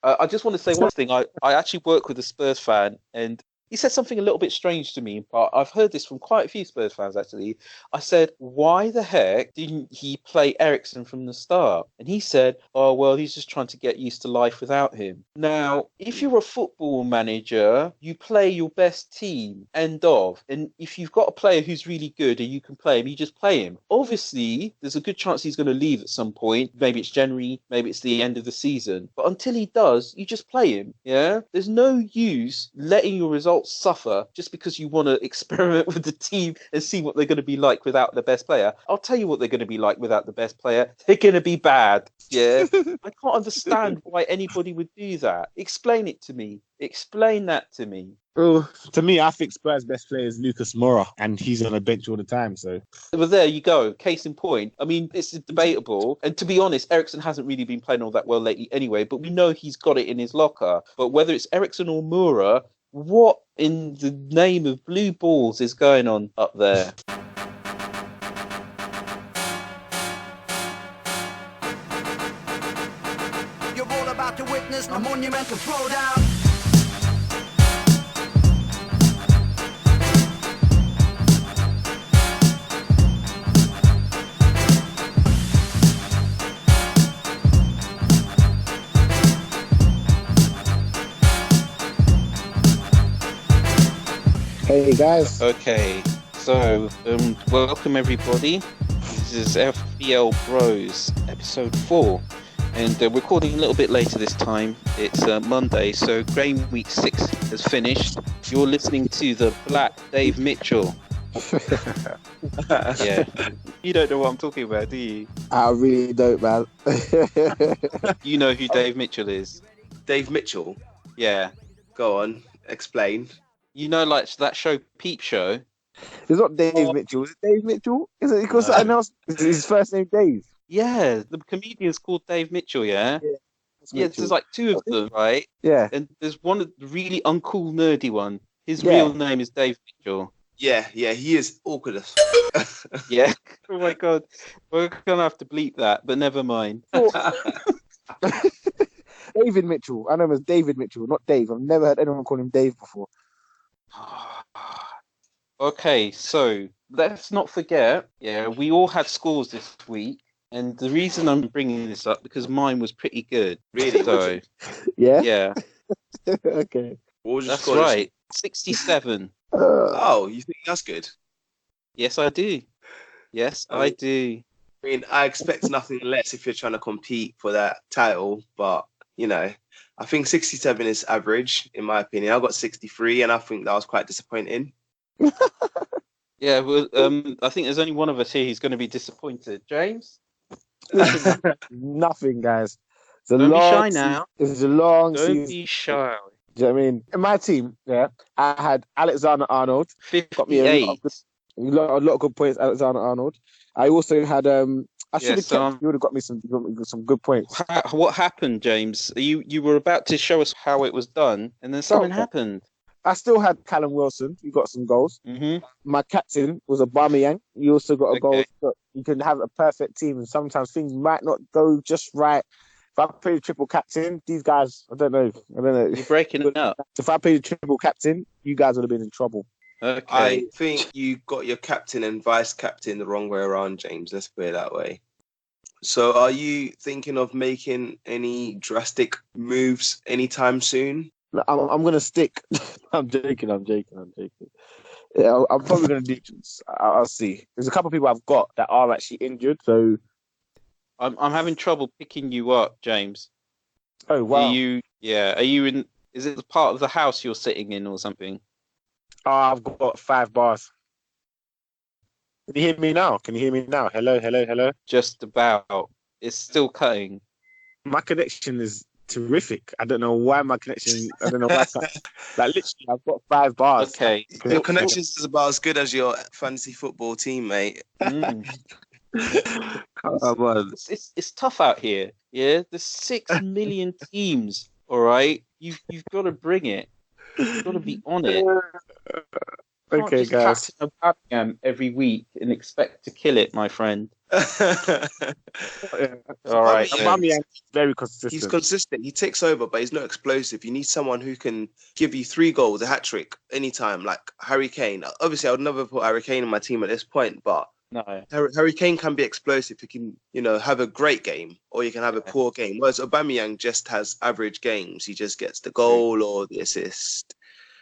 I just want to say one thing. I actually work with a Spurs fan, and he said something a little bit strange to me, but I've heard this from quite a few Spurs fans actually. I said, why the heck didn't he play Ericsson from the start? And he said, oh, well, he's just trying to get used to life without him. Now, if you're a football manager, you play your best team, end of. And if you've got a player who's really good and you can play him, you just play him. Obviously, there's a good chance he's going to leave at some point. Maybe it's January, maybe it's the end of the season. But until he does, you just play him. Yeah? There's no use letting your results suffer just because you want to experiment with the team and see what they're going to be like without the best player. I'll tell you what they're going to be like without the best player. They're going to be bad. Yeah. I can't understand why anybody would do that. Explain it to me. Explain that to me. Well, to me, I think Spurs' best player is Lucas Moura, and he's on the bench all the time. So, well, there you go. Case in point. I mean, it's debatable. And to be honest, Ericsson hasn't really been playing all that well lately anyway, but we know he's got it in his locker. But whether it's Ericsson or Moura, what in the name of blue balls is going on up there? You're all about to witness a monumental throwdown. hey guys. Okay, so welcome everybody. This is FPL Bros, episode 4. And we're recording a little bit later this time. It's Monday, so Game Week 6 has finished. You're listening to the Black Dave Mitchell. Yeah. You don't know what I'm talking about, do you? I really don't, man. You know who Dave Mitchell is? Dave Mitchell? Yeah. Go on, explain. You know, like that show Peep Show? It's not Dave Mitchell. Is it Dave Mitchell? Is it because something else? Is his first name Dave? Yeah, the comedian's called Dave Mitchell, yeah? Yeah, Mitchell. there's like 2 of them, right? Yeah. And there's one the really uncool, nerdy one. His real name is Dave Mitchell. Yeah, he is awkward as Yeah. Oh my god. We're gonna have to bleep that, but never mind. David Mitchell. I know him as David Mitchell, not Dave. I've never heard anyone call him Dave before. Okay, so let's not forget, we all had scores this week, and the reason I'm bringing this up because mine was pretty good. Really? So, yeah. Okay. What was your score? That's right, 67. Oh, you think that's good? Yes, I do. I do. I mean, I expect nothing less if you're trying to compete for that title, but you know, I think 67 is average in my opinion. I got 63, and I think that was quite disappointing. Yeah, well, I think there's only one of us here who's going to be disappointed. James? Nothing, guys. Don't be shy now. It's a long season. Don't be shy. Do you know what I mean? In my team, I had Alexander-Arnold. 58. Got me a lot of good points, Alexander-Arnold. I also had... I should have kept... You would have got me some good points. What happened, James? You were about to show us how it was done, and then something happened. I still had Callum Wilson. He got some goals. Mm-hmm. My captain was Aubameyang. He also got a goal. But you can have a perfect team, and sometimes things might not go just right. If I played a triple captain, these guys, I don't know. You're breaking it up. If I played a triple captain, you guys would have been in trouble. Okay. I think you got your captain and vice captain the wrong way around, James. Let's put it that way. So are you thinking of making any drastic moves anytime soon? I'm going to stick. I'm joking. Yeah, I'm probably going to do. I'll see. There's a couple of people I've got that are actually injured, so I'm having trouble picking you up, James. Oh wow! Are you in? Is it the part of the house you're sitting in or something? Oh, I've got 5 bars. Can you hear me now? Hello. Just about. It's still cutting. My connection is terrific. I don't know why my connection. Like literally, I've got 5 bars. Okay, your connection is about as good as your fantasy football team, mate. It's tough out here. Yeah, there's 6 million teams. All right, you've got to bring it. You've got to be on it. Can't Okay, just guys. captain Aubameyang every week and expect to kill it, my friend. All right, then. Aubameyang is very He's consistent. consistent. He takes over, but he's not explosive. You need someone who can give you 3 goals, a hat trick, anytime, like Harry Kane. Obviously, I would never put Harry Kane in my team at this point, but No. Harry Kane can be explosive. He can, have a great game, or you can have a poor game. Whereas Aubameyang just has average games. He just gets the goal or the assist.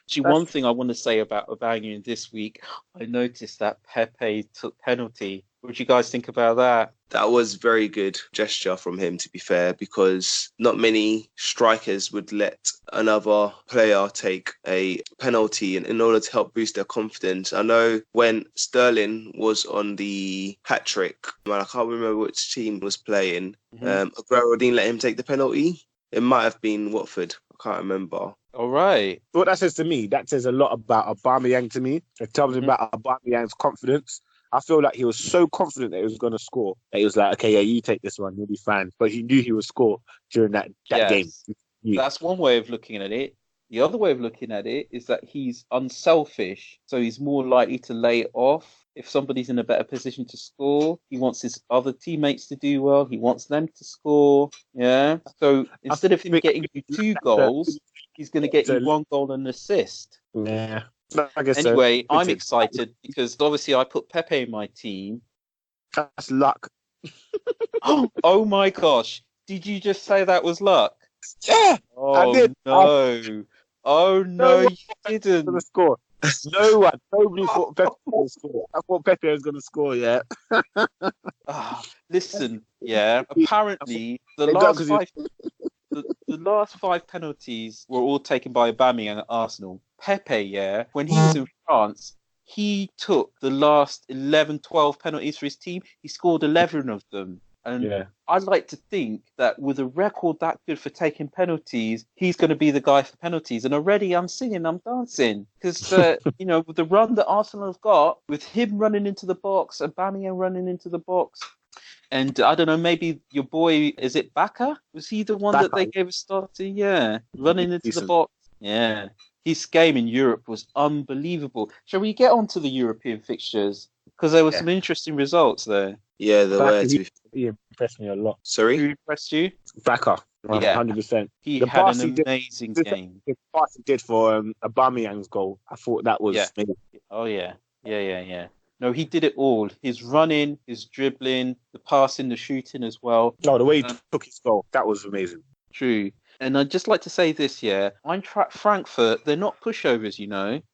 Actually, one thing I want to say about Aubameyang this week, I noticed that Pepe took penalty. What do you guys think about that? That was very good gesture from him, to be fair, because not many strikers would let another player take a penalty in order to help boost their confidence. I know when Sterling was on the hat trick, I can't remember which team was playing, Aguero didn't let him take the penalty. It might have been Watford. I can't remember. All right. What that says to me, that says a lot about Aubameyang to me. It tells me about Aubameyang's confidence. I feel like he was so confident that he was going to score that he was like, okay, yeah, you take this one, you'll be fine. But he knew he would score during that game. Yeah. That's one way of looking at it. The other way of looking at it is that he's unselfish, so he's more likely to lay it off. If somebody's in a better position to score, he wants his other teammates to do well. He wants them to score. Yeah. So instead of him getting you 2 goals, he's going to get you 1 goal and an assist. Yeah. I guess anyway, I'm excited because obviously I put Pepe in my team. That's luck. Oh my gosh. Did you just say that was luck? Yeah, oh, I did. No. Oh, no, you didn't. Gonna score. Nobody thought Pepe was going to score. I thought Pepe was going to score, yeah. Listen, yeah, apparently the last 5 penalties were all taken by Aubameyang at Arsenal. Pepe, yeah, when he was in France, he took the last 11, 12 penalties for his team. He scored 11 of them. And I'd like to think that with a record that good for taking penalties, he's going to be the guy for penalties. And already I'm singing, I'm dancing. Because, with the run that Arsenal have got, with him running into the box, Aubameyang running into the box, and I don't know, maybe your boy, is it Baka? Was he the one that they gave a start to? Yeah, running into the box. Yeah. His game in Europe was unbelievable. Shall we get on to the European fixtures? Because there were some interesting results there. Yeah, there were. He impressed me a lot. Sorry? Who impressed you? Baka, 100%. He had an amazing game. The pass he did for Aubameyang's goal, I thought that was amazing. Oh, yeah. Yeah. No, he did it all. His running, his dribbling, the passing, the shooting as well. No, the way he took his goal, that was amazing. True. And I'd just like to say this, Eintracht Frankfurt, they're not pushovers,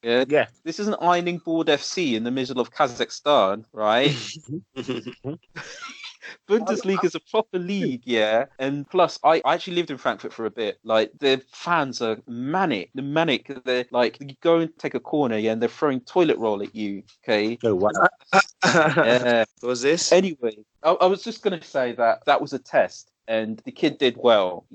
Yeah. This isn't Ironing Board FC in the middle of Kazakhstan, right? Bundesliga is a proper league, yeah. And plus, I actually lived in Frankfurt for a bit. Like, their fans are manic. They're like, you go and take a corner, and they're throwing toilet roll at you, okay? Oh, wow. Yeah. What was this? Anyway, I was just going to say that was a test, and the kid did well,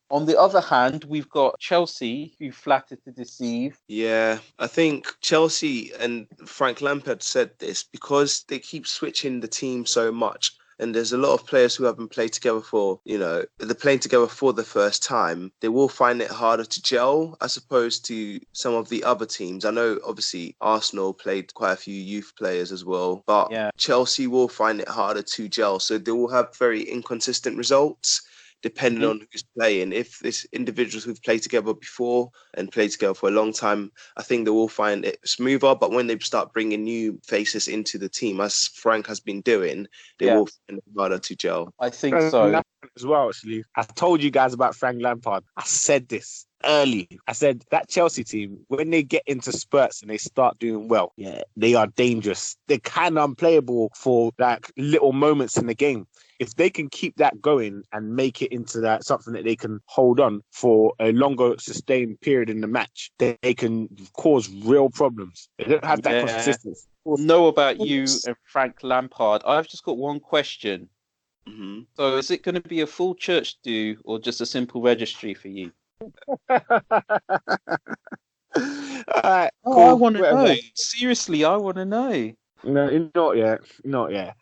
On the other hand, we've got Chelsea, who flattered to deceive. Yeah, I think Chelsea and Frank Lampard said this because they keep switching the team so much. And there's a lot of players who haven't played together for, they're playing together for the first time. They will find it harder to gel as opposed to some of the other teams. I know, obviously, Arsenal played quite a few youth players as well. But Chelsea will find it harder to gel. So they will have very inconsistent results, depending on who's playing. If it's individuals who've played together before and played together for a long time, I think they will find it smoother. But when they start bringing new faces into the team, as Frank has been doing, they will find it harder to gel. I think so. As well, actually. I told you guys about Frank Lampard. I said this early. I said that Chelsea team, when they get into spurts and they start doing well, they are dangerous. They're kind of unplayable for like little moments in the game. If they can keep that going and make it into that something that they can hold on for a longer sustained period in the match, they can cause real problems. They don't have that consistency. Know about you and Frank Lampard. I've just got one question. Mm-hmm. So is it going to be a full church do or just a simple registry for you? Right, cool. I want to know. Seriously, I want to know. No, not yet.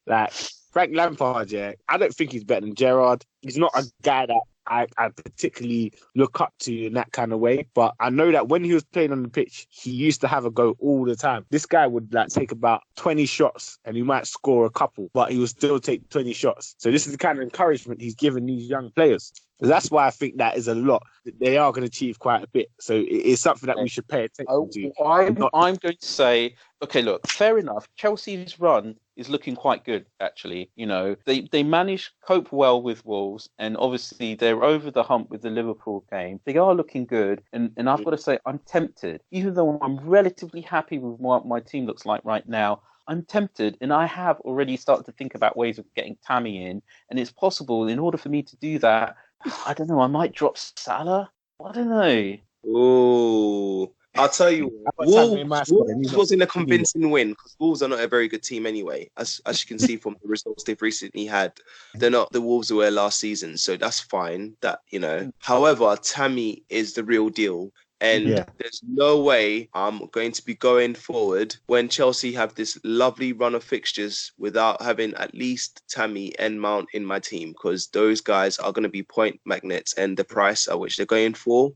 Like Frank Lampard, I don't think he's better than Gerrard. He's not a guy that I particularly look up to in that kind of way. But I know that when he was playing on the pitch, he used to have a go all the time. This guy would like take about 20 shots and he might score a couple, but he would still take 20 shots. So this is the kind of encouragement he's giving these young players. So that's why I think that is a lot. They are going to achieve quite a bit. So it's something that we should pay attention to. I'm going to say, okay, look, fair enough. Chelsea's run is looking quite good, actually. You know, they managed to cope well with Wolves, and obviously they're over the hump with the Liverpool game. They are looking good, and I've got to say, I'm tempted. Even though I'm relatively happy with what my team looks like right now, I'm tempted, and I have already started to think about ways of getting Tammy in, and it's possible, in order for me to do that, I don't know, I might drop Salah. I don't know. Oh, I'll tell you, Wolves wasn't a convincing win because Wolves are not a very good team anyway. As you can see from the results they've recently had, they're not the Wolves who were last season, so that's fine. That however, Tammy is the real deal. And there's no way I'm going to be going forward when Chelsea have this lovely run of fixtures without having at least Tammy and Mount in my team, because those guys are going to be point magnets, and the price at which they're going for,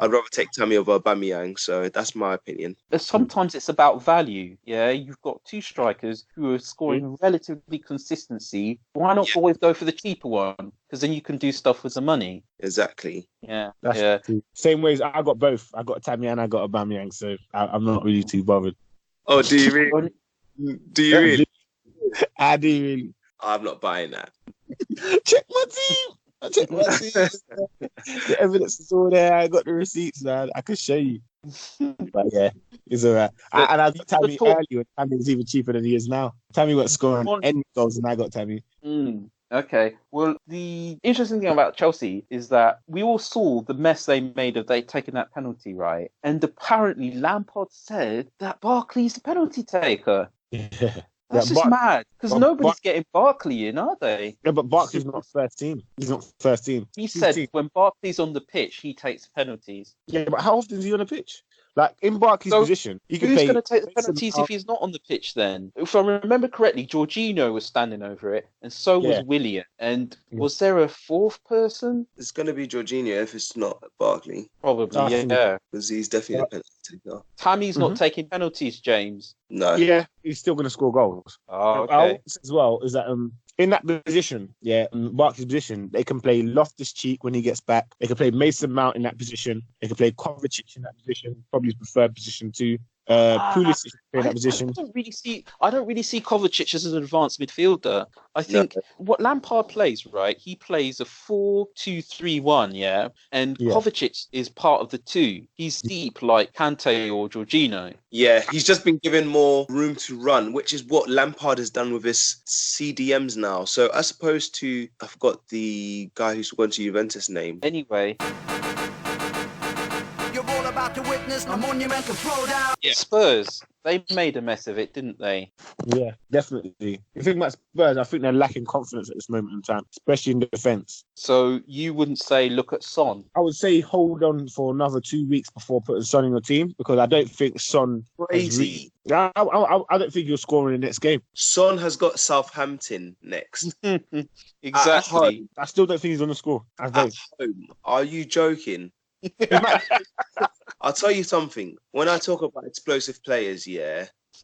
I'd rather take Tammy over Aubameyang. So that's my opinion. Sometimes it's about value. Yeah, you've got two strikers who are scoring relatively consistency. Why not always go for the cheaper one? Because then you can do stuff with the money. Exactly. Yeah. That's true. Same ways, I got both. I got Tammy and I got Aubameyang, so I'm not really too bothered. Oh, do you really? Do you really? I do really. I'm not buying that. Check my team. I checked my team. The evidence is all there. I got the receipts, man. I can show you. But yeah, it's all right. And I got Tammy earlier, and Tammy was even cheaper than he is now. Tammy went scoring any goals, and I got Tammy. Okay. Well, the interesting thing about Chelsea is that we all saw the mess they made of they taking that penalty, right? And apparently Lampard said that Barkley's the penalty taker. Yeah. That's just mad, because nobody's getting Barkley in, are they? Yeah, but Barkley's not first team. He's not first team. He said when Barkley's on the pitch, he takes penalties. Yeah, but how often is he on the pitch? Like, in Barkley's position, he can who's going to take the penalties if he's not on the pitch then? If I remember correctly, Jorginho was standing over it, and so was Willian. And was there a fourth person? It's going to be Jorginho if it's not Barkley. Probably, yeah. Because he's definitely a penalty taker. Tammy's not taking penalties, James. No. Yeah, he's still going to score goals. Oh, okay. As well, is that in that position, Barkley's position, they can play Loftus-Cheek when he gets back. They can play Mason Mount in that position. They can play Kovacic in that position, probably his preferred position too. Pulisic in that position. I don't really see Kovacic as an advanced midfielder. I think what Lampard plays, right? He plays a 4-2-3-1, yeah, and Kovacic is part of the two. He's deep like Kante or Jorginho. Yeah, he's just been given more room to run, which is what Lampard has done with his CDMs now. So as opposed to, I forgot the guy who's gone to Juventus name. Anyway. To witness a monumental throwdown. Yeah. Spurs, they made a mess of it, didn't they? Yeah, definitely. The thing about Spurs, I think they're lacking confidence at this moment in time, especially in the defence. So you wouldn't say look at Son? I would say hold on for another 2 weeks before putting Son in your team, because I don't think Son... Crazy. I don't think he'll score in the next game. Son has got Southampton next. Exactly. I still don't think he's going to score. At home. Are you joking? I'll tell you something. When I talk about explosive players,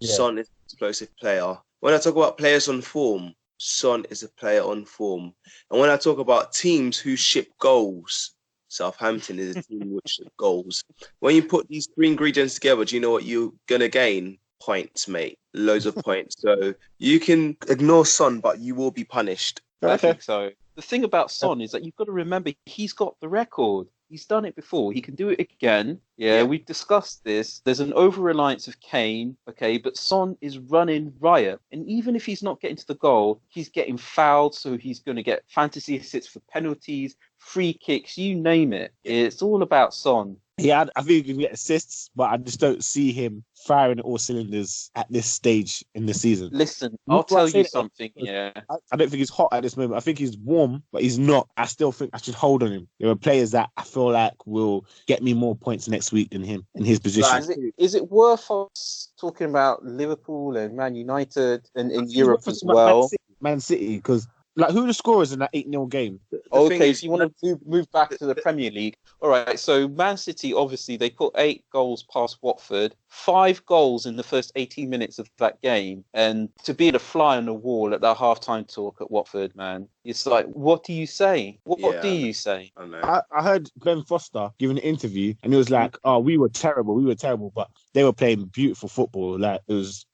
Son is an explosive player. When I talk about players on form, Son is a player on form. And when I talk about teams who ship goals, Southampton is a team which ship goals. When you put these three ingredients together, do you know what you're going to gain? Points, mate. Loads of points. So you can ignore Son, but you will be punished. I think so. The thing about Son is that you've got to remember he's got the record. He's done it before. He can do it again. Yeah, we've discussed this. There's an over-reliance of Kane, okay, but Son is running riot. And even if he's not getting to the goal, he's getting fouled, so he's going to get fantasy assists for penalties, free kicks, you name it. It's all about Son. Yeah, I think he can get assists, but I just don't see him firing at all cylinders at this stage in the season. Listen, I'll tell you something, I don't think he's hot at this moment. I think he's warm, but he's not. I still think I should hold on him. There are players that I feel like will get me more points next week than him in his position. Is it worth us talking about Liverpool and Man United and in Europe as well? Man City, because Like, who are the scorers in that 8-0 game? Okay, so you want to move back to the Premier League. All right, so Man City, obviously, they put 8 goals past Watford, 5 goals in the first 18 minutes of that game. And to be the fly on the wall at that halftime talk at Watford, man, it's like, what do you say? What do you say? I know. I heard Ben Foster giving an interview, and he was like, "Oh, we were terrible, but they were playing beautiful football. Like it was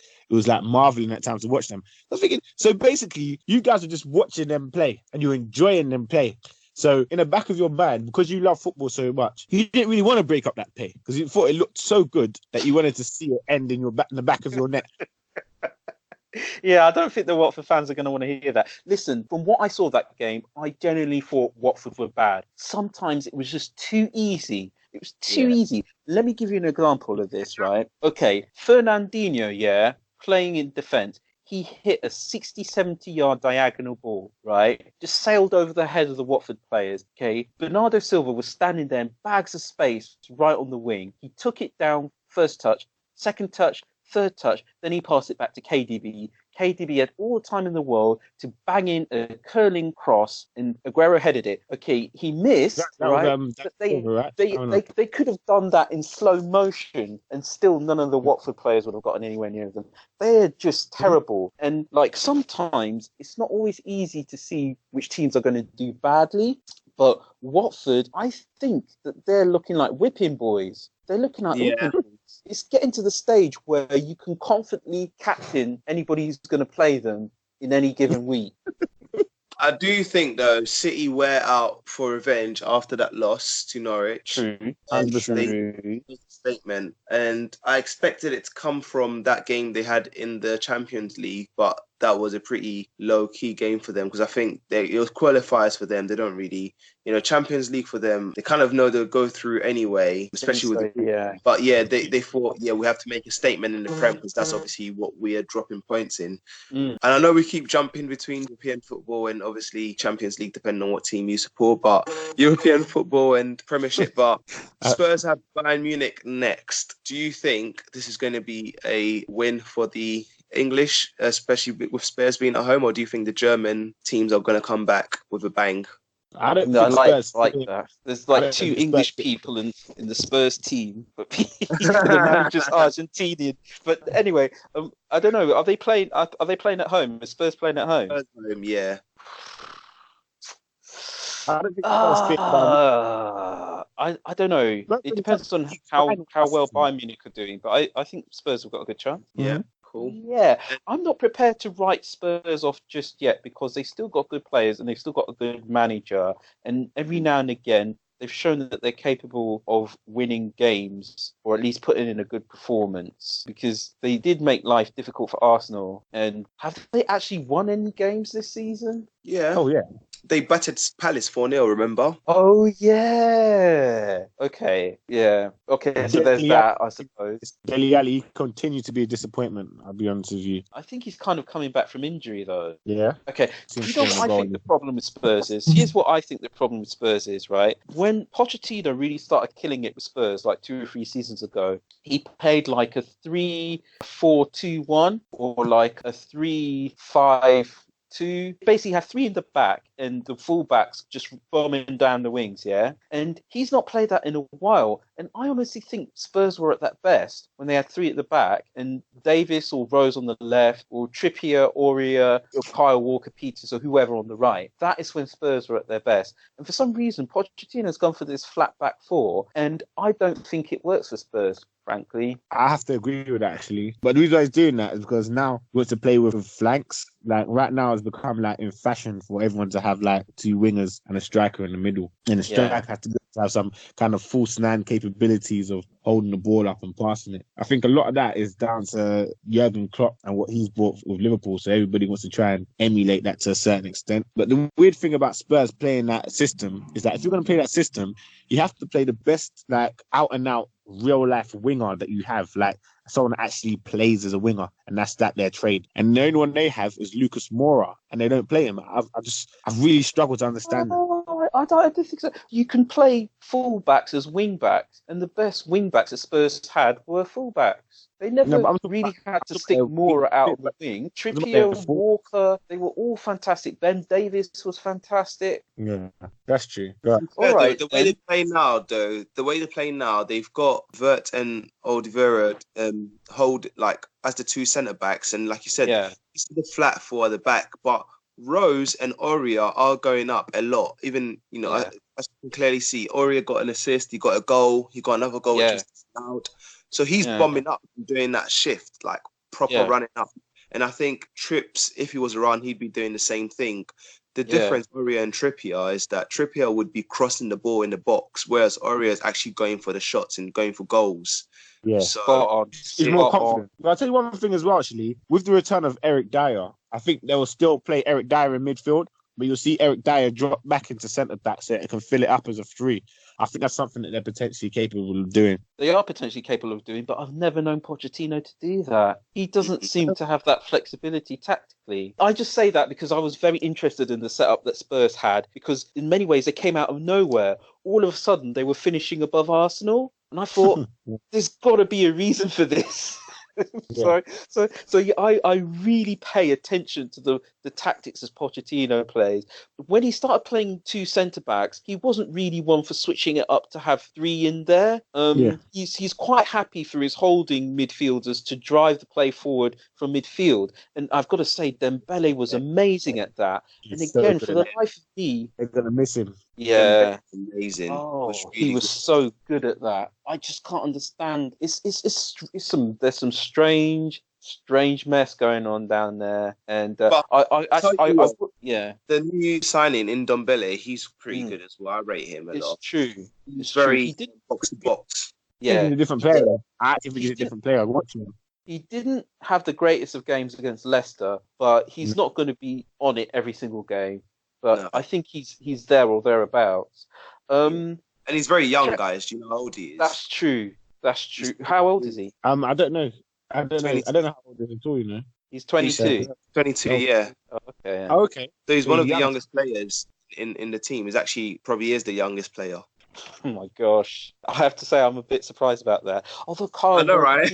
like marveling at times to watch them." I was thinking, so basically, you guys are just watching them play, and you're enjoying them play. So in the back of your mind, because you love football so much, you didn't really want to break up that play because you thought it looked so good that you wanted to see it end in the back of your net. Yeah, I don't think the Watford fans are going to want to hear that. Listen, from what I saw of that game, I genuinely thought Watford were bad. Sometimes it was just too easy. It was too easy. Let me give you an example of this, right? Okay, Fernandinho, playing in defence. He hit a 60, 70-yard diagonal ball, right? Just sailed over the head of the Watford players, okay? Bernardo Silva was standing there in bags of space right on the wing. He took it down, first touch, second touch, third touch, then he passed it back to KDB. KDB had all the time in the world to bang in a curling cross, and Aguero headed it. Okay, he missed, right? But they could have done that in slow motion, and still none of the Watford players would have gotten anywhere near them. They're just terrible. And like sometimes it's not always easy to see which teams are going to do badly. But Watford, I think that they're looking like whipping boys. They're looking like whipping boys. It's getting to the stage where you can confidently captain anybody who's going to play them in any given week. I do think, though, City wear out for revenge after that loss to Norwich. True. They made a statement, and I expected it to come from that game they had in the Champions League, but that was a pretty low-key game for them because I think it was qualifiers for them. They don't really, Champions League for them, they kind of know they'll go through anyway, especially with But they thought, we have to make a statement in the Prem because that's obviously what we are dropping points in. And I know we keep jumping between European football and obviously Champions League, depending on what team you support, but European football and Premiership. But Spurs have Bayern Munich next. Do you think this is going to be a win for the English, especially with Spurs being at home, or do you think the German teams are going to come back with a bang? I don't No, think I Spurs like that. There's like 2 English people in the Spurs team, but the manager's Argentinian. But anyway, I don't know. Are they playing? Are they playing at home? Is Spurs playing at home? Spurs at home, yeah. I don't think I don't know. It depends on how well Bayern Munich are doing, but I think Spurs have got a good chance. Yeah. Cool. Yeah, I'm not prepared to write Spurs off just yet because they still got good players and they've still got a good manager. And every now and again, they've shown that they're capable of winning games or at least putting in a good performance because they did make life difficult for Arsenal. And have they actually won any games this season? Yeah. Oh, yeah. They battered Palace 4-0, remember? Oh, yeah. Okay. Yeah. Okay, so there's that, I suppose. Dele Alli continued to be a disappointment, I'll be honest with you. I think he's kind of coming back from injury, though. Yeah. Okay. You know what I think the problem with Spurs is? Here's what I think the problem with Spurs is, right? When Pochettino really started killing it with Spurs like 2 or 3 seasons ago, he played like a 3-4-2-1 or like a 3-5-2. Basically have 3 in the back and the fullbacks just bombing down the wings, yeah? And he's not played that in a while. And I honestly think Spurs were at that best when they had 3 at the back and Davis or Rose on the left or Trippier, Aurier, or Kyle Walker-Peters or whoever on the right. That is when Spurs were at their best. And for some reason, Pochettino's gone for this flat back 4 and I don't think it works for Spurs. Frankly, I have to agree with that actually. But the reason why he's doing that is because now he wants to play with flanks. Like right now, it's become like in fashion for everyone to have like 2 wingers and a striker in the middle. And the striker has to have some kind of false 9 capabilities of holding the ball up and passing it. I think a lot of that is down to Jurgen Klopp and what he's brought with Liverpool. So everybody wants to try and emulate that to a certain extent. But the weird thing about Spurs playing that system is that if you're going to play that system, you have to play the best like out and out real life winger that you have, like someone that actually plays as a winger, and that's their trade. And the only one they have is Lucas Moura, and they don't play him. I've really struggled to understand that. don't think so. You can play fullbacks as wingbacks, and the best wingbacks that Spurs had were fullbacks. They never but I'm really had to talking stick about Moura out on the but wing. I'm talking about Trippier, Walker, they were all fantastic. Ben Davies was fantastic. Yeah, that's true. Right. All right, The way then. they play now, though, they've got Vert and Alderweireld hold like as the two centre backs, and like you said, Yeah. it's the flat four at the back, but Rose and Aurier are going up a lot. Even Yeah. as you can clearly see, Aurier got an assist, he got a goal, he got another goal Yeah. just out. So he's Yeah. bombing up and doing that shift, like proper Yeah. running up. And I think Trips, if he was around, he'd be doing the same thing. The difference, Aurier and Trippier, is that Trippier would be crossing the ball in the box, whereas Aurier is actually going for the shots and going for goals. Yeah. So Spot on. He's more Spot on. confident. But I'll tell you one thing as well, actually. With the return of Eric Dyer, I think they will still play Eric Dyer in midfield, but you'll see Eric Dyer drop back into centre back so it can fill it up as a 3. I think that's something that they're potentially capable of doing. They are potentially capable of doing, but I've never known Pochettino to do that. He doesn't seem to have that flexibility tactically. I just say that because I was very interested in the setup that Spurs had, because in many ways they came out of nowhere. All of a sudden they were finishing above Arsenal, and I thought, there's got to be a reason for this. Yeah. So yeah, I really pay attention to the tactics as Pochettino plays. When he started playing 2 centre backs, he wasn't really one for switching it up to have 3 in there. He's quite happy for his holding midfielders to drive the play forward from midfield. And I've got to say, Dembele was amazing at that. And again, for the life of me, they're gonna miss him. Yeah. Amazing. Oh, Was he really was good. so good at that. I just can't understand. There's some strange mess going on down there, and But tell you what, yeah, the new signing in Ndombele, he's pretty Mm. good as well. I rate him a it's lot. true. He's It's true. very He did, box to box. I think he's yeah, a different player. I actually think he's a different player. I'm watching him. he didn't have the greatest of games against Leicester, but he's not going to be on it every single game. But No. I think he's there or thereabouts. And he's very young, guys. Do you know how old he is? That's true. That's true. How old is he? I don't know. I don't know. 22. I don't know how old he is at all. You know. He's 22. 22, Oh. yeah. Oh, okay. Oh, okay. So he's So one he's of the young. youngest players in the team. He's actually probably is the youngest player. Oh my gosh. I have to say I'm a bit surprised about that. Although Carl I know, right?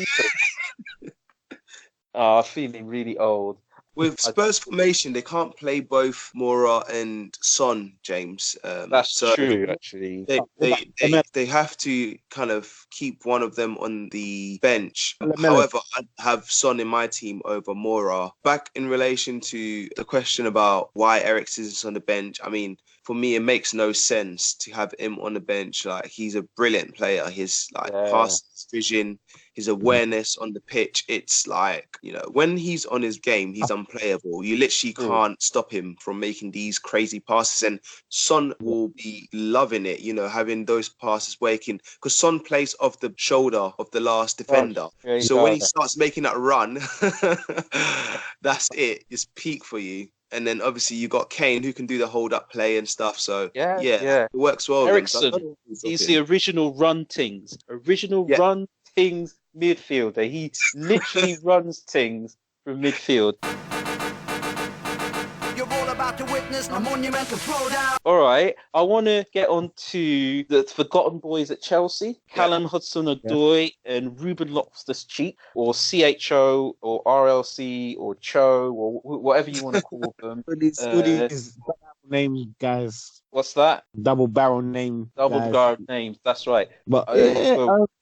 I'm feeling really old. With Spurs formation, they can't play both Moura and Son, James. That's so true, actually. They have to kind of keep one of them on the bench. Lamella. However, I'd have Son in my team over Moura. Back in relation to the question about why Eriksen is on the bench, I mean, for me, it makes no sense to have him on the bench. Like, he's a brilliant player. His pass vision, his awareness on the pitch. It's like, when he's on his game, he's unplayable. You literally can't stop him from making these crazy passes. And Son will be loving it, having those passes where he can, because Son plays off the shoulder of the last defender. Yeah, So when he starts making that run, that's it. It's peak for you. And then obviously you got Kane who can do the hold up play and stuff. So yeah, it works well. Eriksen, he's the original run things midfielder. He literally runs things from midfield. You're all about to witness a monumental throwdown. All right, I want to get on to the forgotten boys at Chelsea, Callum Hudson-Odoi and Ruben Loftus-Cheek, or CHO, or RLC, or Cho, or whatever you want to call them. These double name guys. What's that? Double barrel name. Double guys. guard names. That's right. But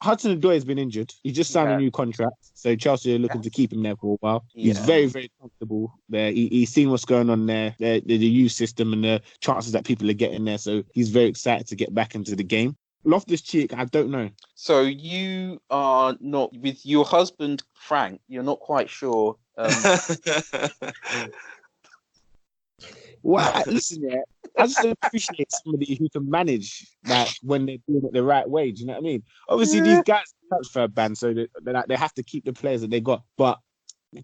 Hudson-Odoi has been injured. He just signed a new contract, so Chelsea are looking to keep him there for a while. He's very, very comfortable there. He's seen what's going on there, the youth system and the chances that people are getting there. So he's very excited to get back into the game. Loftus-Cheek, I don't know. So you are not, with your husband Frank, you're not quite sure. Well, listen, I just appreciate somebody who can manage that when they're doing it the right way. Do you know what I mean? Obviously, these guys are transfer banned, so they have to keep the players that they got. But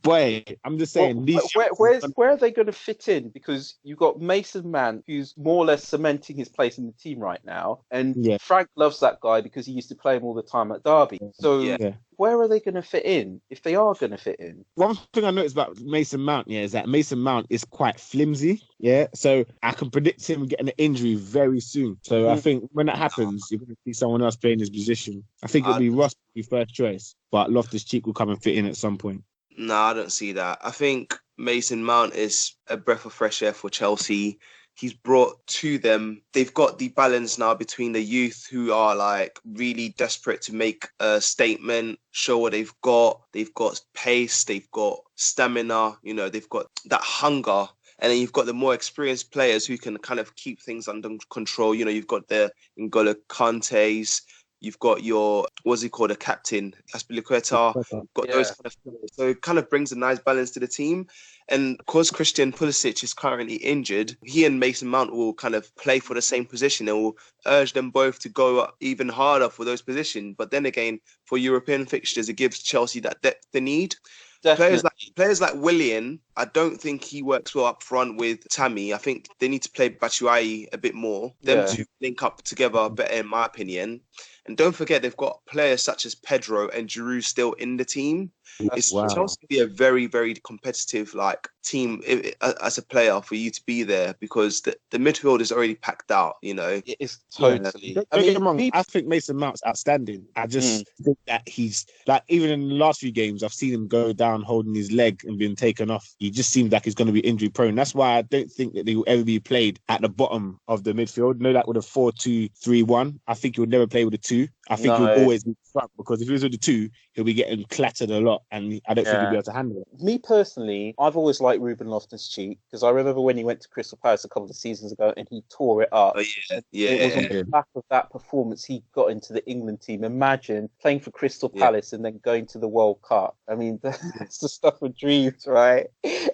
Boy, I'm just saying these. Where are they going to fit in? Because you've got Mason Mount, who's more or less cementing his place in the team right now, and Frank loves that guy because he used to play him all the time at Derby. So where are they going to fit in if they are going to fit in? One thing I noticed about Mason Mount, is that Mason Mount is quite flimsy. Yeah, so I can predict him getting an injury very soon. So I think when that happens, you're going to see someone else playing his position. I think it'll be Ross be first choice, but Loftus-Cheek will come and fit in at some point. No, I don't see that. I think Mason Mount is a breath of fresh air for Chelsea. He's brought to them. They've got the balance now between the youth who are like really desperate to make a statement, show what they've got. They've got pace, they've got stamina, they've got that hunger. And then you've got the more experienced players who can kind of keep things under control. You've got the N'Golo Kantes. You've got your, what's he called, a captain, Aspilicueta. You've got those kind of players. So it kind of brings a nice balance to the team. And because Christian Pulisic is currently injured, he and Mason Mount will kind of play for the same position and will urge them both to go even harder for those positions. But then again, for European fixtures, it gives Chelsea that depth they need. Players like Willian, I don't think he works well up front with Tammy. I think they need to play Batshuayi a bit more. Them two link up together better, in my opinion. And don't forget, they've got players such as Pedro and Giroud still in the team. It's Chelsea to be a very, very competitive team as a player for you to be there because the midfield is already packed out. It is totally. Don't get me wrong. I think Mason Mount's outstanding. I just think that he's even in the last few games, I've seen him go down holding his leg and being taken off. He just seems like he's going to be injury prone. That's why I don't think that they will ever be played at the bottom of the midfield. No, that with a 4-2-3-1. I think he would never play with a 2. I think he'll always be front because if he was with the 2, he'll be getting clattered a lot, and I don't think he'll be able to handle it. Me personally, I've always liked Ruben Loftus-Cheek because I remember when he went to Crystal Palace a couple of seasons ago and he tore it up. It was on the back of that performance he got into the England team. Imagine playing for Crystal Palace and then going to the World Cup. I mean, that's the stuff of dreams, right?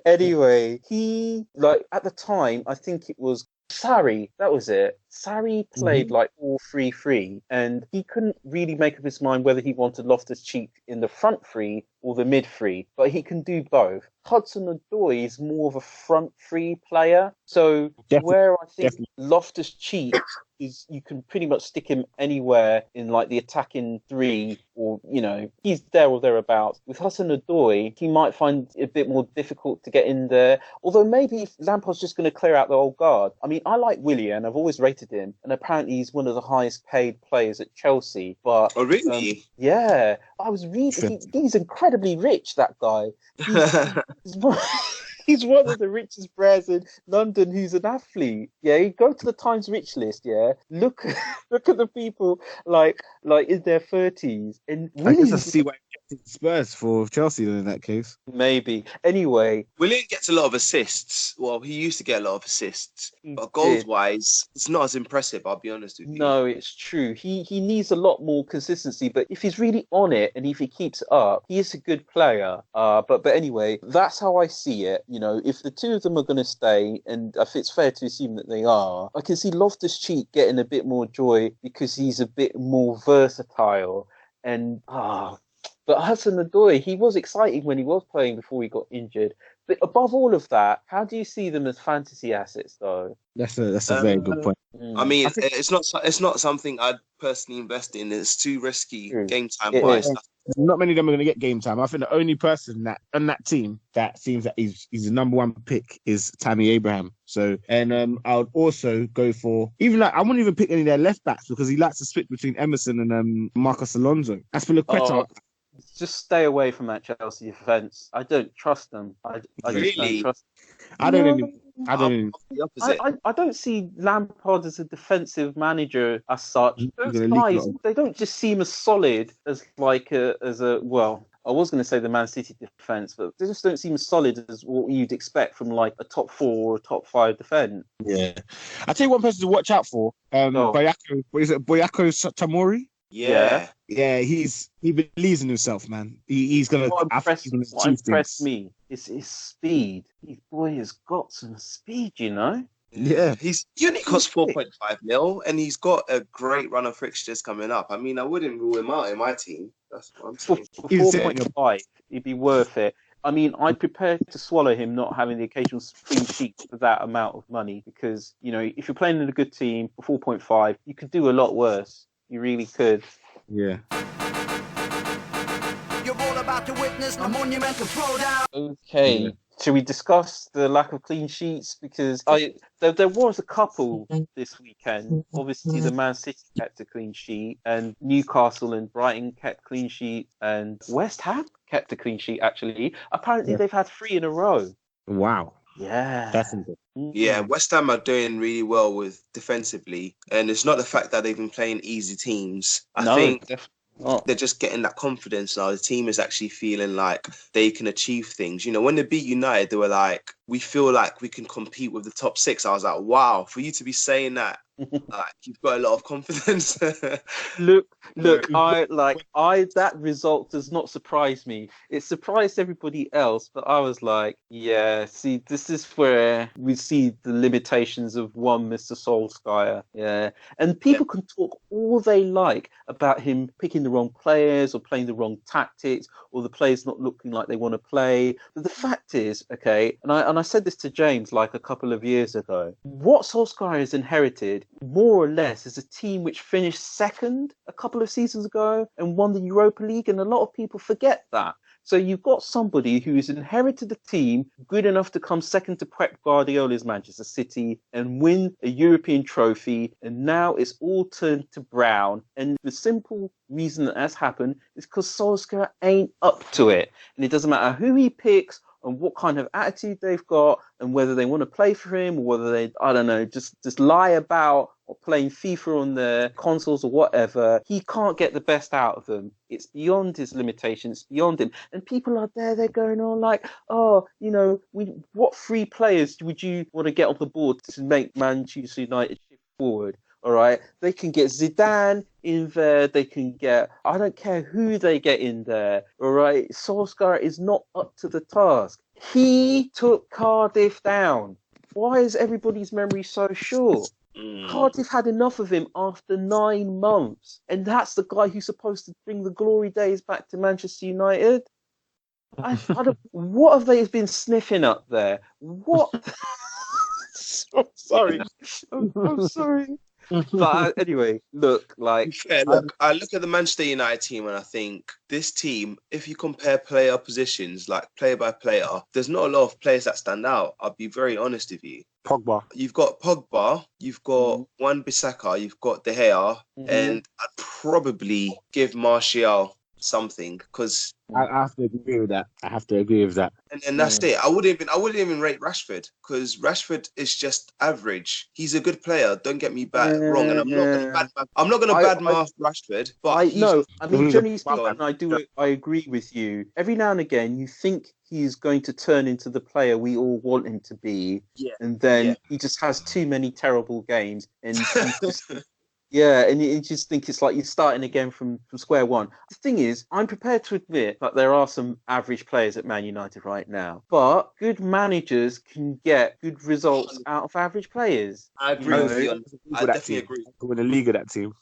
Anyway, he at the time, I think it was Sarri, that was it. Sarri played all 3-3 and he couldn't really make up his mind whether he wanted Loftus-Cheek in the front three or the mid three, but he can do both. Hudson-Odoi is more of a front three player, so where I think Loftus-Cheek is, you can pretty much stick him anywhere in the attacking three, or he's there or thereabouts. With Hudson-Odoi, he might find it a bit more difficult to get in there, although maybe if Lampard's just going to clear out the old guard. I mean, I like Willian, I've always rated him, and apparently he's one of the highest paid players at Chelsea. But oh, really? Yeah, I was reading. He's incredibly rich. That guy. He's one of the richest players in London who's an athlete. Yeah, you go to the Times Rich list. Yeah, look at the people like in their 30s. And I guess I see why he gets Spurs for Chelsea in that case. Maybe. Anyway, Willian gets a lot of assists. Well, he used to get a lot of assists, but goals-wise, it's not as impressive. I'll be honest with you. No, it's true. He needs a lot more consistency. But if he's really on it and if he keeps it up, he is a good player. But anyway, that's how I see it. If the two of them are going to stay, and if it's fair to assume that they are, I can see Loftus-Cheek getting a bit more joy because he's a bit more versatile. And but Hudson-Odoi, he was exciting when he was playing before he got injured. But above all of that, how do you see them as fantasy assets, though? That's a very good point. I mean, it's not something I'd personally invest in. It's too risky game time wise. Not many of them are going to get game time. I think the only person that on that team that seems that he's the number one pick is Tammy Abraham. So, and I would also go for I wouldn't even pick any of their left backs because he likes to switch between Emerson and Marcus Alonso. As for Laqueta, just stay away from that Chelsea defence. I don't trust them. I just don't trust them. I don't see Lampard as a defensive manager as such. Those guys, they don't just seem as solid as I was going to say the Man City defence, but they just don't seem as solid as what you'd expect from a top 4 or a top 5 defence. Yeah. I'll tell you one person to watch out for. Boyako Tamori? Yeah. Yeah, he believes in himself, man. He's going to... What impressed me is his speed. His boy has got some speed, Yeah. He only costs 4.5 mil, and he's got a great run of fixtures coming up. I mean, I wouldn't rule him out in my team. That's what I'm saying. For 4.5, he'd be worth it. I mean, I'd prepare to swallow him not having the occasional clean sheet for that amount of money because, you know, if you're playing in a good team for 4.5, you could do a lot worse. You really could. Yeah. You're all about to witness a monumental throwdown. Okay. Yeah. Should we discuss the lack of clean sheets? Because there was a couple this weekend. Obviously, the Man City kept a clean sheet, and Newcastle and Brighton kept clean sheet, and West Ham kept a clean sheet, actually. Apparently, they've had 3 in a row. Wow. Yeah. That's interesting. Yeah, West Ham are doing really well with defensively, and it's not the fact that they've been playing easy teams. I think definitely not. they're just getting that confidence now. The team is actually feeling like they can achieve things. You know, when they beat United, they were like, we feel like we can compete with the top 6. I was like, wow, for you to be saying that, like, you've got a lot of confidence. Look, that result does not surprise me. It surprised everybody else, but I was like, yeah, see, this is where we see the limitations of one Mr. Solskjaer. Yeah. And people can talk all they like about him picking the wrong players or playing the wrong tactics or the players not looking like they want to play. But the fact is, okay, and I said this to James like a couple of years ago, what Solskjaer has inherited more or less is a team which finished second a couple of seasons ago and won the Europa League, and a lot of people forget that. So you've got somebody who has inherited a team good enough to come second to Pep Guardiola's Manchester City and win a European trophy, and now it's all turned to brown. And the simple reason that has happened is because Solskjaer ain't up to it. And it doesn't matter who he picks and what kind of attitude they've got and whether they want to play for him or whether they, I don't know, just lie about or playing FIFA on their consoles or whatever. He can't get the best out of them. It's beyond his limitations, it's beyond him. And people are there, they're going on like, oh, you know, what 3 players would you want to get on the board to make Manchester United shift forward? All right, they can get Zidane in there. They can get, I don't care who they get in there. All right, Solskjaer is not up to the task. He took Cardiff down. Why is everybody's memory so short? Cardiff had enough of him after 9 months. And that's the guy who's supposed to bring the glory days back to Manchester United. I don't, what have they been sniffing up there? What? Sorry. I'm sorry. But anyway, look, like... I look at the Manchester United team and I think this team, if you compare player positions, like player by player, there's not a lot of players that stand out. I'll be very honest with you. Pogba. You've got Pogba, you've got Wan-Bissaka, you've got De Gea, and I'd probably give Martial something because I have to agree with that. And that's it. I wouldn't even rate Rashford because Rashford is just average. He's a good player. Don't get me wrong, and I'm not going to badmouth Rashford. But generally speaking, I agree with you. Every now and again, you think he's going to turn into the player we all want him to be, and then he just has too many terrible games, and he just. Yeah, and you just think it's like you're starting again from square one. The thing is, I'm prepared to admit that there are some average players at Man United right now, but good managers can get good results out of average players. I agree with you. I definitely agree. Win the league of that team.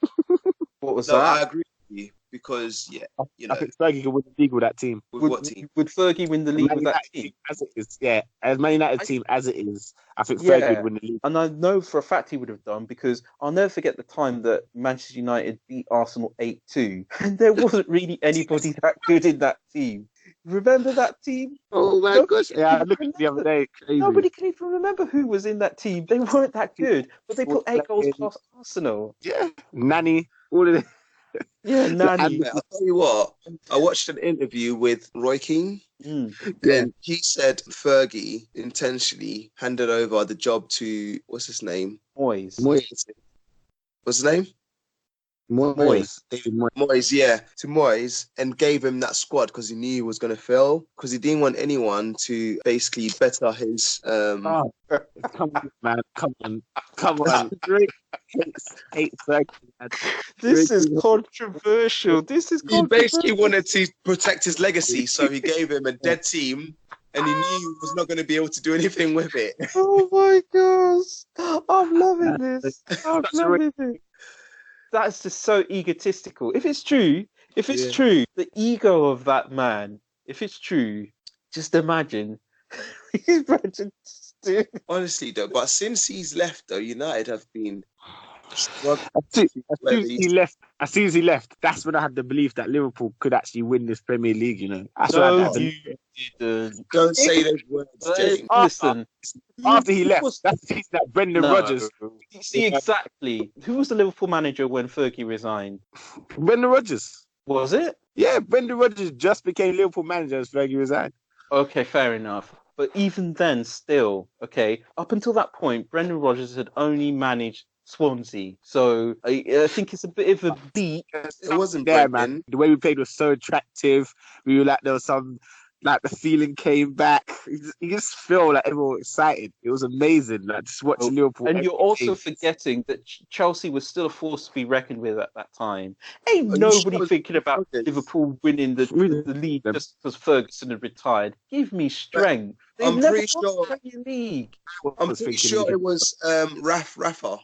What was that? I agree with you because, I think Fergie can win the league with that team. With what team? Would Fergie win the league with that team? As it is, as Man United team as it is, I think Fergie would win the league. And I know for a fact he would have done because I'll never forget the time that Manchester United beat Arsenal 8-2 and there wasn't really anybody that good in that team. Remember that team? Oh my gosh. Yeah, I looked at it the other day. Crazy. Nobody can even remember who was in that team. They weren't that good, but they put 8 goals past Arsenal. Yeah. Nani, all of it. Yeah, Nani. I'll tell you what, I watched an interview with Roy Keane. And he said Fergie intentionally handed over the job to, what's his name? Moyes. What's his name? Moyes. David Moyes. Moyes, yeah, to Moyes, and gave him that squad because he knew he was going to fail, because he didn't want anyone to basically better his... Come on, man. Come on. Hate Fergie, man. This is controversial. He basically wanted to protect his legacy, so he gave him a dead team, and he knew he was not going to be able to do anything with it. Oh my gosh. I'm loving this. I'm loving it. That's just so egotistical. If it's true, the ego of that man, if it's true, Just imagine. Imagine doing- Honestly, though, but since he's left, though, United have been struggling. As soon as he left, that's when I had the belief that Liverpool could actually win this Premier League. You know, that's when I No, had the you didn't. Don't say those words, James. Listen, After he who left, was- that's the season that Brendan no. Rodgers. See exactly. Who was the Liverpool manager when Fergie resigned? Brendan Rodgers. Was it? Yeah, Brendan Rodgers just became Liverpool manager as Fergie resigned. Okay, fair enough. But even then, still, okay, up until that point, Brendan Rodgers had only managed Swansea. So I think it's a bit of a beat. It wasn't there, Brendan. man. The way we played was so attractive. We were like, there was some, like the feeling came back. You just feel like everyone was excited. It was amazing. Like just watching Liverpool. And you're also game. forgetting that Chelsea was still a force to be reckoned with at that time. Ain't Are you nobody sure? thinking about Liverpool winning the league just because Ferguson had retired. Give me strength. They've I'm never pretty won sure- the Premier League. I'm pretty sure it was Rafa.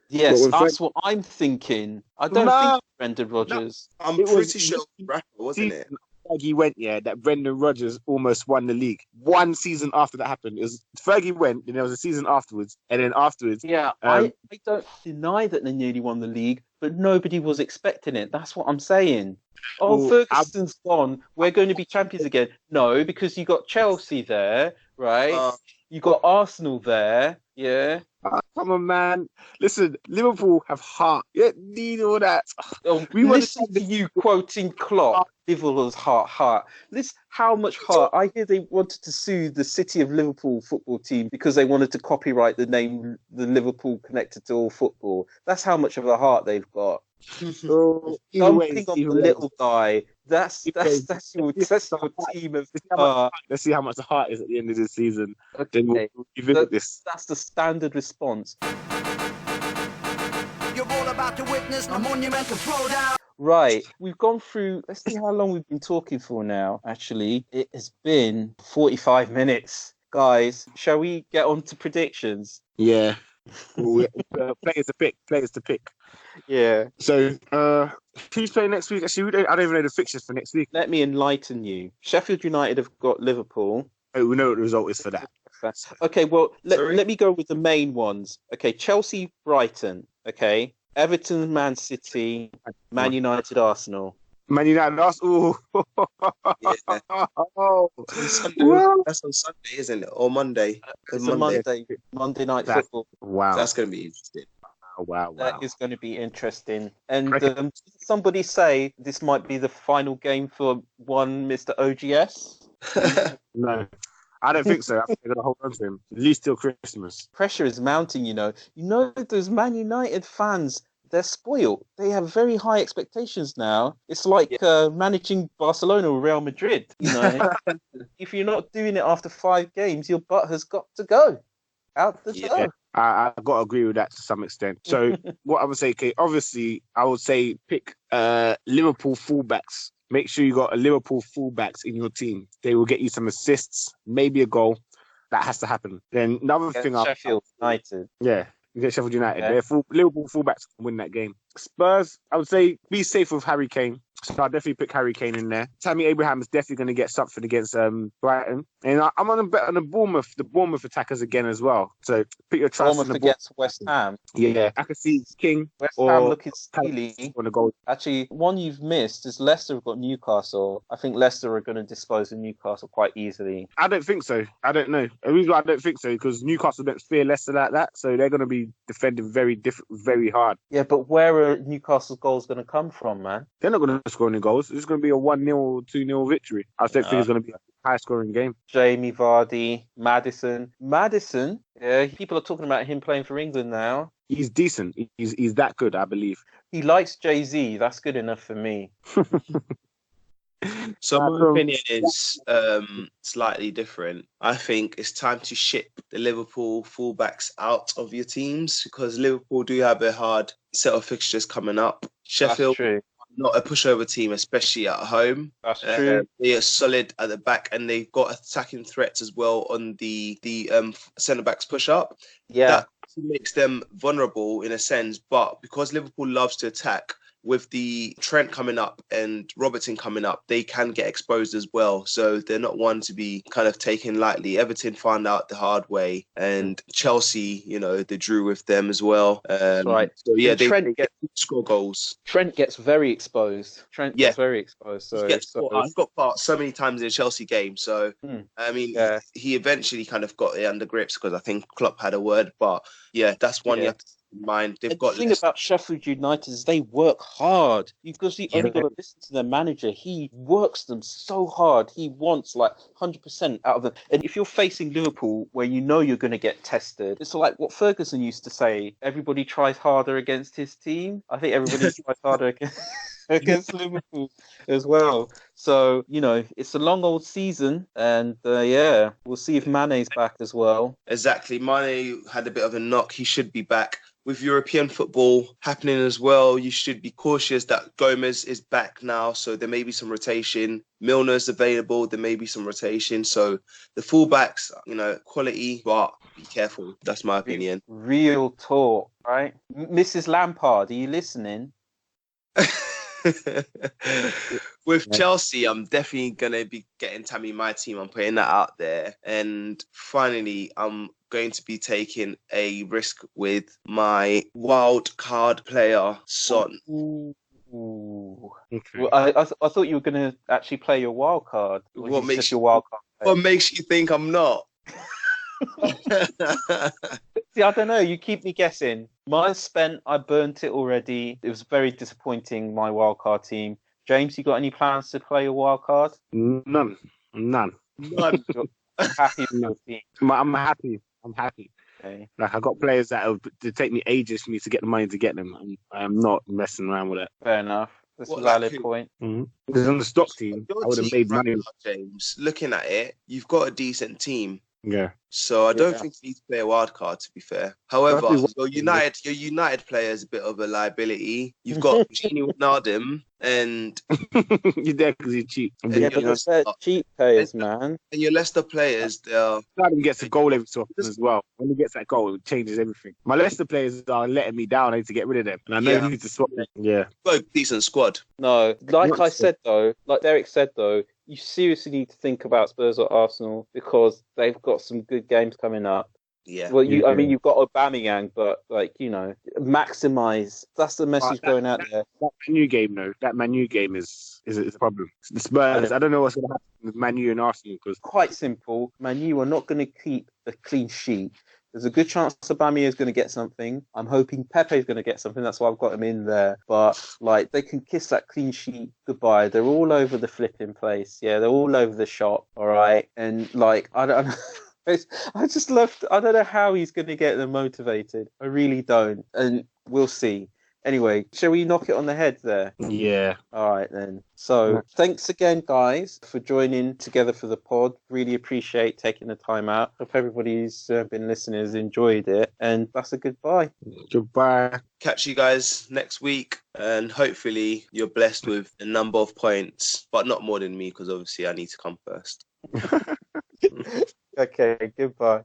Yes, What was that's what I'm thinking. I don't No. think Brendan Rodgers. I'm It was- pretty sure it was Rafa, wasn't it? Fergie went, yeah, that Brendan Rodgers almost won the league. One season after that happened, it was Fergie went, and there was a season afterwards, and then afterwards, Yeah, I don't deny that they nearly won the league, but nobody was expecting it. That's what I'm saying. Oh, Well, Ferguson's gone. We're going to be champions again. No, because you got Chelsea there, right? You got Arsenal there. Yeah. come on, man. Listen, Liverpool have heart. You don't need all that. Oh, We wanna listen to you quoting Klopp. Liverpool's heart. Listen, how much heart? I hear they wanted to sue the City of Liverpool football team because they wanted to copyright the name, the Liverpool connected to all football. That's how much of a heart they've got. So, Dumping on the either way. little guy. That's your team of heart. Let's see how much the heart is at the end of the season. Then we'll Okay. revisit this. That's the standard response. You're all about to witness a monumental throwdown. Right, we've gone through. Let's see how long we've been talking for now. Actually, it has been 45 minutes. Guys, shall we get on to predictions? Yeah. Players to pick. Yeah. So, who's playing next week? Actually, I don't even know the fixtures for next week. Let me enlighten you. Sheffield United have got Liverpool. Oh, we know what the result is for that. Okay, well, Sorry? let me go with the main ones. Okay, Chelsea, Brighton. Okay, Everton, Man City, Man United, Arsenal. Man United, Arsenal. Yeah. Oh, Sunday. well, That's on Sunday, isn't it? Or Monday? It's a Monday night That- football. wow. That's going to be interesting. Wow. That is going to be interesting. And Reckon- somebody say this might be the final game for one Mr. OGS. No, I don't think so. I think they're going to hold on to him at least till Christmas. Pressure is mounting, you know. You know, those Man United fans, they're spoiled. They have very high expectations now. It's like managing Barcelona or Real Madrid, you know. If you're not doing it after 5 games, your butt has got to go out the door. Yeah. I got to agree with that to some extent. So what I would say, okay, obviously, I would say pick Liverpool fullbacks. Make sure you got a Liverpool fullbacks in your team. They will get you some assists, maybe a goal. That has to happen. Then another thing, Sheffield United. yeah, you get Sheffield United. Okay. Liverpool fullbacks can win that game. Spurs, I would say be safe with Harry Kane. So I'll definitely pick Harry Kane in there. Tammy Abraham is definitely going to get something against Brighton. And I'm on a bet on the Bournemouth attackers again as well. So put your trust Bournemouth in the against West Ham. Yeah, I can see King West or Ham looking steely. on the goal. Actually, one you've missed is Leicester have got Newcastle. I think Leicester are going to dispose of Newcastle quite easily. I don't think so. I don't know. The reason why I don't think so because Newcastle don't fear Leicester like that, so they're going to be defending very hard. Yeah, but where are Newcastle's goals going to come from, man? They're not going to score any goals. It's going to be a 1-0 or 2-0 victory. I don't think it's going to be a high-scoring game. Jamie Vardy, Maddison. Yeah, people are talking about him playing for England now. He's decent. He's that good, I believe. He likes Jay-Z. That's good enough for me. So my opinion is slightly different. I think it's time to ship the Liverpool fullbacks out of your teams because Liverpool do have a hard set of fixtures coming up. Sheffield, That's true. not a pushover team, especially at home. That's true. They are solid at the back and they've got attacking threats as well on the centre backs push up. Yeah. That makes them vulnerable in a sense, but because Liverpool loves to attack, with the Trent coming up and Robertson coming up, they can get exposed as well. So they're not one to be kind of taken lightly. Everton found out the hard way, and Chelsea, they drew with them as well. That's right. So yeah, And they get score goals. Trent gets very exposed. Yeah. So I've got part so many times in a Chelsea game. So I mean, he eventually kind of got it under grips because I think Klopp had a word. But yeah, that's one you have to keep in mind. They've got the thing about Sheffield United is they work hard. You've only got to listen to their manager. He works them so hard. He wants like 100% out of them. And if you're facing Liverpool, where you know you're going to get tested, it's like what Ferguson used to say: everybody tries harder against his team. I think everybody tries harder against Liverpool as well. So, it's a long old season, and we'll see if Mane's back as well. Exactly. Mane had a bit of a knock. He should be back. With European football happening as well, you should be cautious that Gomez is back now, so there may be some rotation. Milner's available, there may be some rotation. So the fullbacks, quality, but be careful. That's my opinion. Real talk, right? Mrs. Lampard, are you listening? With Chelsea, I'm definitely going to be getting Tammy my team. I'm putting that out there. And finally, I'm going to be taking a risk with my wild card player, Son. Ooh. Okay. Well, I thought you were going to actually play your wild card. What makes your wild card? What makes you think I'm not? See, I don't know. You keep me guessing. Mine's spent. I burnt it already. It was very disappointing, my wildcard team. James, you got any plans to play your wildcard? None. Happy with your team? I'm happy. Okay. Like, I got players that it'll take me ages for me to get the money to get them. I'm not messing around with it. Fair enough. That's a valid point. Mm-hmm. Because on the stock team, I would have made money. James, looking at it, you've got a decent team. Yeah. So I don't think you need to play a wild card, to be fair. However, your United player is a bit of a liability. You've got Gini Wijnaldum and you're there because you're cheap. Yeah, but they're cheap players, man. And your Leicester players, Wijnaldum gets a goal every so often as well. When he gets that goal, it changes everything. My Leicester players are letting me down. I need to get rid of them, and I know you need to swap them. Yeah, got a decent squad. No, like Derek said though. You seriously need to think about Spurs or Arsenal because they've got some good games coming up. Yeah. Well, you've got Aubameyang, but maximise. That's the message going out there. That Man U game is a problem. The Spurs, I don't know what's going to happen with Man U and Arsenal because quite simple. Man U are not going to keep a clean sheet. There's a good chance Aubameyang is going to get something. I'm hoping Pepe is going to get something. That's why I've got him in there. But they can kiss that clean sheet goodbye. They're all over the flipping place. Yeah, they're all over the shop. All right, and I don't know. I don't know how he's going to get them motivated. I really don't. And we'll see. Anyway, shall we knock it on the head there? Yeah. All right, then. So thanks again, guys, for joining together for the pod. Really appreciate taking the time out. Hope everybody who's been listening has enjoyed it. And that's a goodbye. Goodbye. Catch you guys next week. And hopefully you're blessed with a number of points, but not more than me because obviously I need to come first. Okay, goodbye.